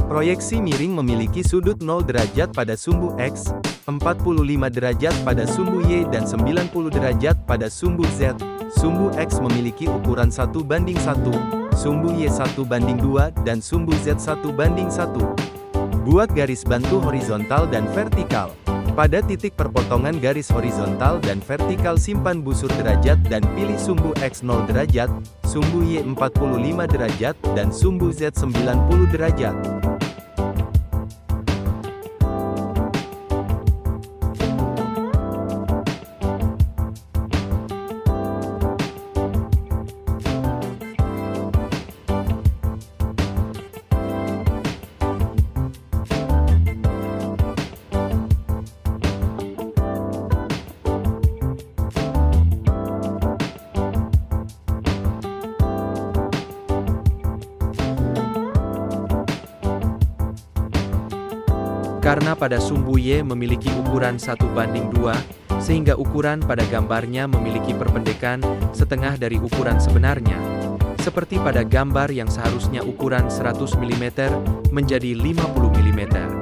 Proyeksi miring memiliki sudut 0 derajat pada sumbu X, 45 derajat pada sumbu Y dan 90 derajat pada sumbu Z. Sumbu X memiliki ukuran 1:1, sumbu Y 1:2 dan sumbu Z 1:1. Buat garis bantu horizontal dan vertikal. Pada titik perpotongan garis horizontal dan vertikal simpan busur derajat dan pilih sumbu X 0 derajat, sumbu Y 45 derajat, dan sumbu Z 90 derajat. Karena pada sumbu Y memiliki ukuran 1:2, sehingga ukuran pada gambarnya memiliki perpendekan setengah dari ukuran sebenarnya. Seperti pada gambar yang seharusnya ukuran 100 mm menjadi 50 mm.